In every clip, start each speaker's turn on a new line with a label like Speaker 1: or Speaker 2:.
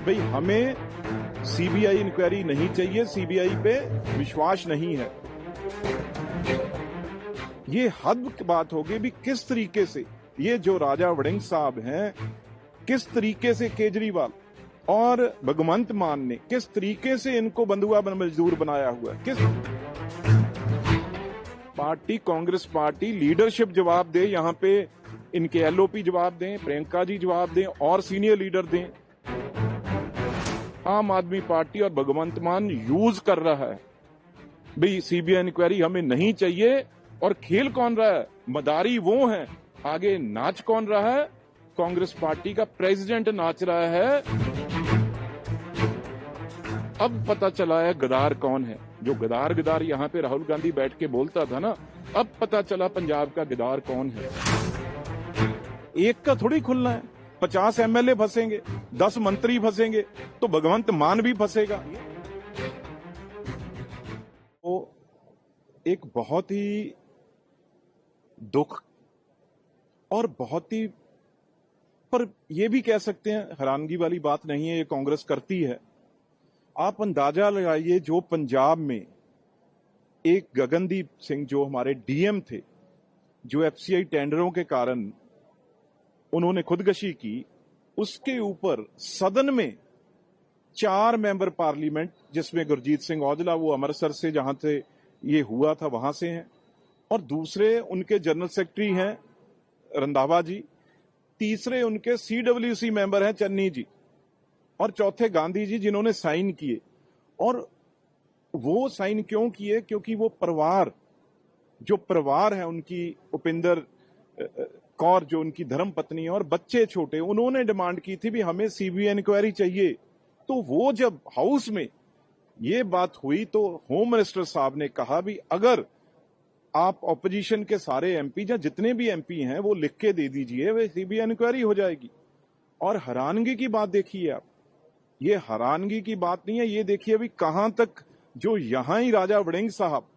Speaker 1: भाई हमें CBI inquiry नहीं चाहिए, सीबीआई पे विश्वास नहीं है। ये हद की बात होगी भी किस तरीके से ये जो राजा वड़िंग साहब हैं, किस तरीके से केजरीवाल और भगवंत मान ने किस तरीके से इनको बंधुआ मजदूर बनाया हुआ है। किस पार्टी, कांग्रेस पार्टी लीडरशिप जवाब दे, यहां पे इनके एलओपी जवाब दें, प्रियंका जी जवाब दें और सीनियर लीडर दें। आम आदमी पार्टी और भगवंत मान यूज कर रहा है भाई सीबीआई इंक्वायरी हमें नहीं चाहिए। और खेल कौन रहा है? मदारी वो हैं, आगे नाच कौन रहा है? कांग्रेस पार्टी का प्रेसिडेंट नाच रहा है। अब पता चला है गद्दार कौन है। जो गद्दार यहां पे राहुल गांधी बैठ के बोलता था ना, अब पता चला पंजाब का गद्दार कौन है। एक का थोड़ी खुलना है, 50 एमएलए फंसेंगे, 10 मंत्री फंसेंगे, तो भगवंत मान भी फंसेगा। तो एक बहुत ही दुख और बहुत ही, पर यह भी कह सकते हैं हैरानगी वाली बात नहीं है, ये कांग्रेस करती है। आप अंदाजा लगाइए, जो पंजाब में एक गगनदीप सिंह जो हमारे डीएम थे, जो एफसीआई टेंडरों के कारण उन्होंने खुदकशी की, उसके ऊपर सदन में 4 मेंबर पार्लियामेंट, जिसमें गुरजीत सिंह औजला वो अमृतसर से जहां से ये हुआ था वहां से हैं, और दूसरे उनके जनरल सेक्रेटरी हैं रंधावा जी, तीसरे उनके सीडब्ल्यूसी मेंबर हैं चन्नी जी, और चौथे गांधी जी, जिन्होंने साइन किए। और वो साइन क्यों किए? क्योंकि वो जो परिवार है उनकी, उपिंदर कौर जो उनकी धर्म पत्नी है और बच्चे छोटे, उन्होंने डिमांड की थी भी हमें सीबीआई इंक्वायरी चाहिए। तो वो जब हाउस में ये बात हुई तो होम मिनिस्टर साहब ने कहा भी अगर आप ऑपोजिशन के सारे एमपी या जितने भी एमपी हैं वो लिख के दे दीजिए, वे सीबीआई इंक्वायरी हो जाएगी। और हैरानगी की बात देखिए आप, ये हैरानगी की बात नहीं है, ये देखिए अभी कहां तक, जो यहां ही राजा वड़िंग साहब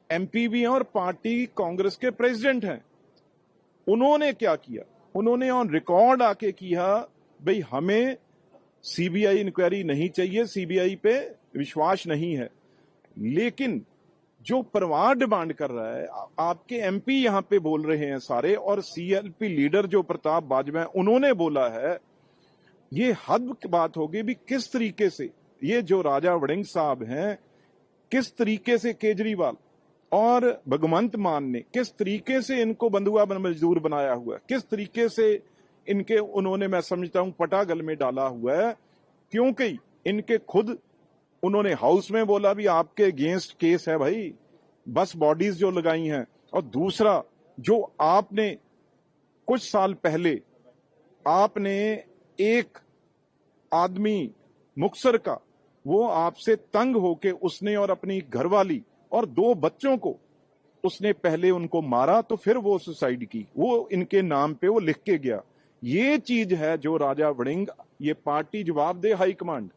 Speaker 1: एमपी भी हैं और पार्टी कांग्रेस के प्रेसिडेंट हैं, उन्होंने क्या किया? उन्होंने ऑन रिकॉर्ड आके किया भाई हमें सीबीआई इंक्वायरी नहीं चाहिए, सीबीआई पे विश्वास नहीं है। लेकिन जो परिवार डिमांड कर रहा है, आपके एमपी यहां पे बोल रहे हैं सारे, और सीएलपी लीडर जो प्रताप बाजवा, उन्होंने बोला है। ये हद की बात होगी भी किस तरीके से ये जो राजा वड़िंग साहब हैं, किस तरीके से केजरीवाल और भगवंत मान ने किस तरीके से इनको बंधुआ मजदूर बनाया हुआ है, किस तरीके से इनके उन्होंने, मैं समझता हूं, पटागल में डाला हुआ है। क्योंकि इनके खुद उन्होंने हाउस में बोला भी आपके अगेंस्ट केस है भाई, बस बॉडीज जो लगाई हैं। और दूसरा, जो आपने कुछ साल पहले आपने एक आदमी मुक्तसर का, वो आपसे तंग होके उसने और अपनी घरवाली और 2 बच्चों को उसने पहले उनको मारा, तो फिर वो सुसाइड की, वो इनके नाम पे वो लिख के गया। ये चीज है जो राजा वड़िंग, ये पार्टी जवाब दे, high command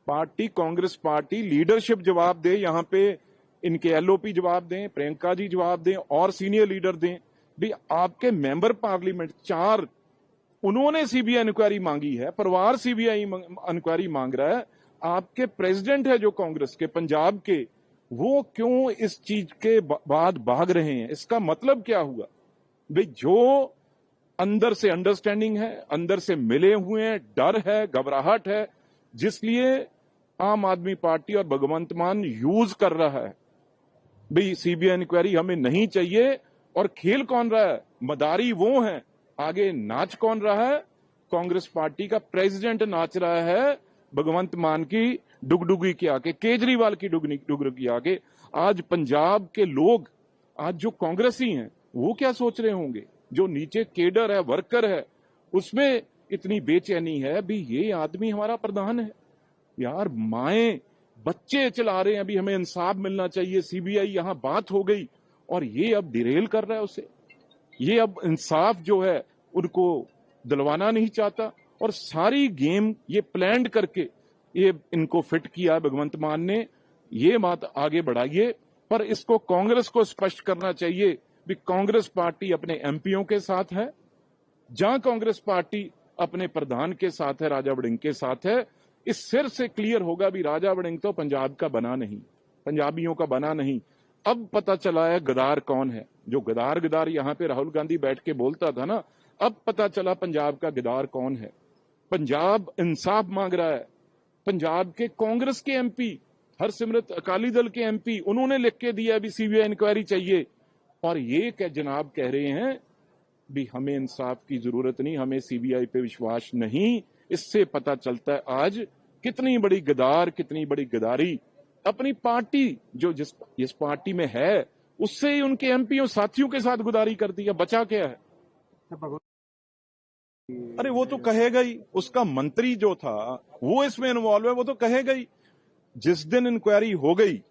Speaker 1: party, Congress party leadership जवाब दे, यहां पे इनके एलओपी जवाब दें, प्रियंका जी जवाब दें और सीनियर लीडर दें भी आपके मेंबर पार्लियामेंट 4, उन्होंने सीबीआई इंक्वायरी मांगी है, परिवार सीबीआई इंक्वायरी मांग रहा है। आपके प्रेसिडेंट है जो कांग्रेस के पंजाब के, वो क्यों इस चीज के बाद भाग रहे हैं? इसका मतलब क्या हुआ भाई? जो अंदर से अंडरस्टैंडिंग है, अंदर से मिले हुए हैं, डर है, घबराहट है, जिसलिए आम आदमी पार्टी और भगवंत मान यूज कर रहा है भाई सीबीआई इंक्वायरी हमें नहीं चाहिए। और खेल कौन रहा है? मदारी वो हैं, आगे नाच कौन रहा है? कांग्रेस पार्टी का प्रेसिडेंट नाच रहा है भगवंत मान की डुगडुगी के आगे, केजरीवाल की डुगडुगी आगे। आज पंजाब के लोग, आज जो कांग्रेसी हैं, वो क्या सोच रहे होंगे? जो नीचे केडर है, वर्कर है, उसमें इतनी बेचैनी है भी ये आदमी हमारा प्रधान है यार। माएं बच्चे चला रहे हैं, अभी हमें इंसाफ मिलना चाहिए, सीबीआई यहां बात हो गई और ये अब डिरेल कर रहा है उसे। ये अब इंसाफ जो है उनको दिलवाना नहीं चाहता, और सारी गेम ये प्लान करके ये इनको फिट किया भगवंत मान ने। ये बात आगे बढ़ाइए, पर इसको कांग्रेस को स्पष्ट करना चाहिए भी कांग्रेस पार्टी अपने एमपीओं के साथ है। जहां कांग्रेस पार्टी अपने प्रधान के साथ है, राजा वड़िंग के साथ है। इस सिर से क्लियर होगा भी राजा वड़िंग तो पंजाब का बना नहीं, पंजाबियों का बना नहीं। अब पता चला है गदार कौन है। जो गदार गदार यहां पे राहुल गांधी बैठ के बोलता था ना, अब पता चला पंजाब का गदार कौन है। पंजाब इंसाफ मांग रहा है। पंजाब के कांग्रेस के एमपी, हरसिमरत अकाली दल के एमपी, उन्होंने लिख के दिया भी सीबीआई इंक्वायरी चाहिए। और ये जनाब कह रहे हैं भी हमें इंसाफ की जरूरत नहीं, हमें सीबीआई पे विश्वास नहीं। इससे पता चलता है आज कितनी बड़ी गदार, कितनी बड़ी गदारी अपनी पार्टी जो जिस पार्टी में है उससे ही उनके एमपी और साथियों के साथ गुदारी कर दी है। बचा क्या है? अरे वो तो कहेगा ही, उसका मंत्री जो था वो इसमें इन्वॉल्व है, वो तो कहेगा ही। जिस दिन इंक्वायरी हो गई,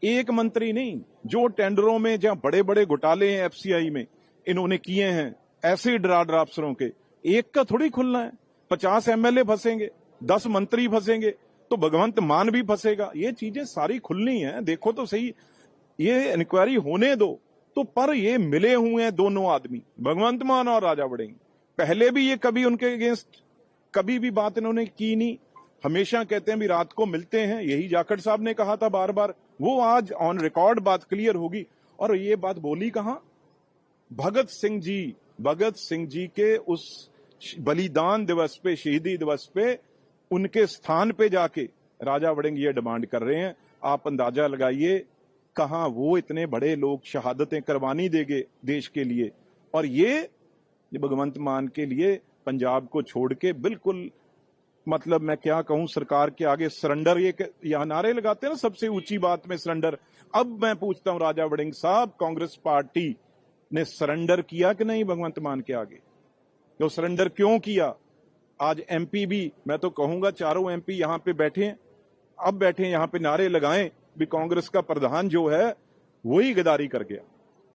Speaker 1: एक मंत्री नहीं, जो टेंडरों में जहां बड़े बड़े घोटाले हैं एफसीआई में इन्होंने किए हैं, ऐसे डरा अफसरों के, एक का थोड़ी खुलना है। 50 एमएलए फंसेंगे, 10 मंत्री फंसेंगे, तो भगवंत मान भी फंसेगा। ये चीजें सारी खुलनी है। देखो तो सही, ये इंक्वायरी होने दो। तो पर ये मिले हुए हैं दोनों आदमी, भगवंत मान और राजा वड़िंग। पहले भी ये कभी उनके अगेंस्ट कभी भी बात इन्होंने की नहीं। हमेशा कहते हैं भी रात को मिलते हैं, यही जाखड़ साहब ने कहा था बार बार। वो आज ऑन रिकॉर्ड बात क्लियर होगी। और ये बात बोली कहां? भगत सिंह जी के उस बलिदान दिवस पे, शहीदी दिवस पे, उनके स्थान पे जाके राजा वड़िंग ये डिमांड कर रहे हैं। आप अंदाजा लगाइए कहां वो इतने बड़े लोग शहादतें करवानी देंगे देश के लिए, और ये भगवंत मान के लिए पंजाब को छोड़ के बिल्कुल, मतलब मैं क्या कहूं, सरकार के आगे सरेंडर, ये यहां नारे लगाते हैं ना सबसे ऊंची बात में सरेंडर। अब मैं पूछता हूं राजा वड़िंग साहब, कांग्रेस पार्टी ने सरेंडर किया कि नहीं भगवंत मान के आगे? तो सरेंडर क्यों किया? आज एमपी भी, मैं तो कहूंगा चारों एमपी यहां पे बैठे हैं, अब बैठे यहां पे नारे लगाएं भी कांग्रेस का प्रधान जो है वही गद्दारी कर गया।